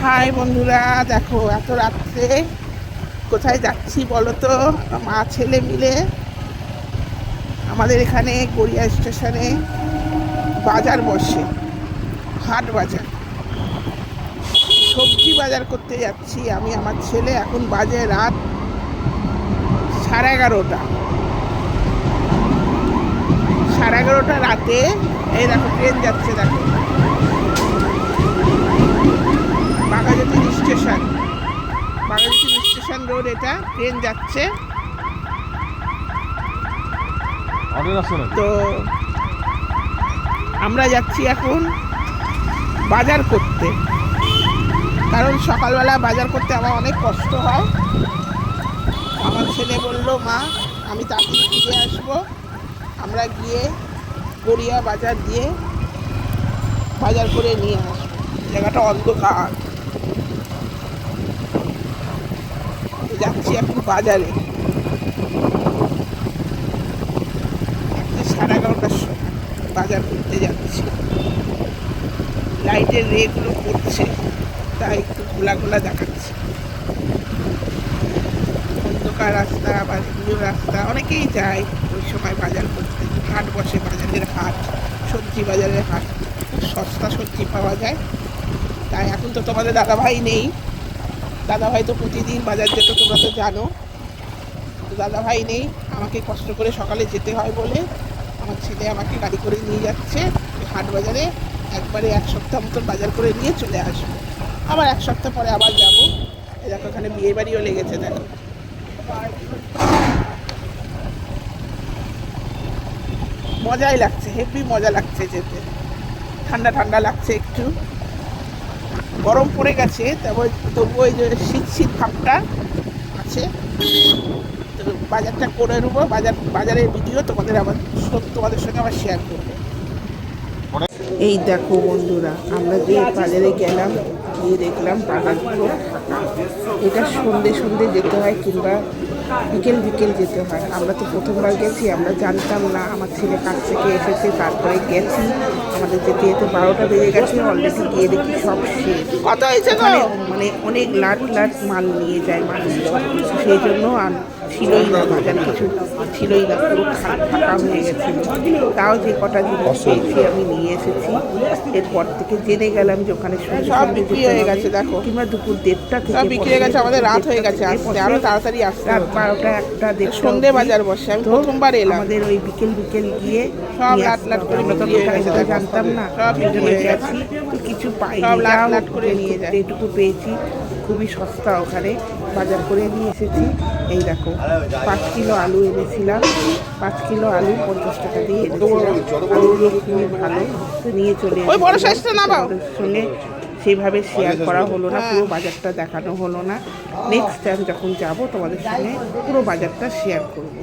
High বন্ধুরা, দেখো এত রাত্রে কোথায় যাচ্ছি বলো তো। মা ছেলে মিলে আমাদের এখানে গড়িয়া স্টেশনে বাজার বসে, হাট বাজার, সবজি বাজার করতে যাচ্ছি আমি আমার ছেলে। এখন বাজে রাত 11:30। 11:30 রাতে এই দেখো ট্রেন যাচ্ছে, দেখো Baghajatin station, Baghajatin station road, এটা ট্রেন যাচ্ছে। তো আমরা যাচ্ছি এখন বাজার করতে, কারণ সকালবেলা বাজার করতে আমার অনেক কষ্ট হয়। আমার ছেলে বলল, মা আমি তাড়াতাড়ি ফিরে আসবো, আমরা গিয়ে গড়িয়া বাজার দিয়ে বাজার করে নিয়ে আসবো। জায়গাটা অন্ধকার। যাচ্ছি এখন বাজারে 11:30টার সময় বাজার করতে যাচ্ছি। লাইটের রেগুলো পড়ছে, তাই একটু খোলা খোলা দেখাচ্ছে। অন্ধকার রাস্তা বা এগুলো রাস্তা, অনেকেই যায় ওই সময় বাজার করতে। হাট বসে, বাজারের হাট, সবজি বাজারের হাট, খুব সস্তা সবজি পাওয়া যায়। তাই এখন তো তোমাদের দাদাভাই নেই, দাদাভাই তো প্রতিদিন বাজার যেত, তোমরা তো জানো। তো দাদাভাই নেই, আমাকে কষ্ট করে সকালে যেতে হয় বলে আমার ছেলে আমাকে গাড়ি করে নিয়ে যাচ্ছে হাট বাজারে। একবারে 1 সপ্তাহ মতন বাজার করে নিয়ে চলে আসবো, আবার 1 সপ্তাহ পরে আবার যাবো। এই দেখো এখানে বিয়ে বাড়িও লেগেছে, দেখো মজাই লাগছে, হেভি মজা লাগছে যেতে। ঠান্ডা ঠান্ডা লাগছে, একটু গরম পড়ে গেছে, তবুও এই যে শীত শীত ভাবটা আছে। তো বাজারটা করে নেবো, বাজারের ভিডিও তোমাদের সঙ্গে আবার শেয়ার করবো। এই দেখো বন্ধুরা, আমরা যে বাজারে গেলাম, গিয়ে দেখলাম বাজারগুলো ফাঁকা। এটা সন্ধে যেতে হয় কিংবা বিকেল যেতে হয়। আমরা তো প্রথমবার গেছি, আমরা জানতাম না। আমার ছেলে কাছ থেকে এসেছে, তারপরে গেছি। আমাদের যেতে 12টা বেজে গেছে। অলরেডি গিয়ে দেখি সব শেষ। কত হয়েছে? মানে অনেক লাট মাল নিয়ে যায় মানুষ, সেই জন্য আর ছিলই না বাজার, কিছু ছিলই না, পুরো ফাঁকা হয়ে গেছিল। তাও যে কটা জিনিস পেয়েছি আমি নিয়ে এসেছি। এরপর থেকে জেনে গেলাম যে ওখানে সব বিক্রি হয়ে গেছে, দেখো, কিংবা দুপুর 1:30 থেকে বিক্রি হয়ে গেছে। আমাদের রাত হয়ে গেছে, আসতে আরো তাড়াতাড়ি আসতে। রাত 12টা 1টা সন্ধে বাজার বসে। আমি প্রথমবার এলাম। আমাদের ওই বিকেল গিয়ে সব লাট করে বিক্রি হয়ে গেছে, জানতাম না, সব জন্য গেছি। তো কিছু পাই, সব লাট করে নিয়ে যায়। এইটুকু পেয়েছি, খুবই সস্তা ওখানে। বাজার করে নিয়ে এসেছি। এই দেখো 5 কিলো আলু এনেছিলাম, 5 কিলো আলু 50 টাকা দিয়ে এনেছিলাম। আলুগুলো খুবই ভালো, তো নিয়ে চলে এসেছি। ওদের সঙ্গে সেইভাবে শেয়ার করা হলো না, পুরো বাজারটা দেখানো হলো না। নেক্সট টাইম যখন যাব তোমাদের সঙ্গে পুরো বাজারটা শেয়ার করবো।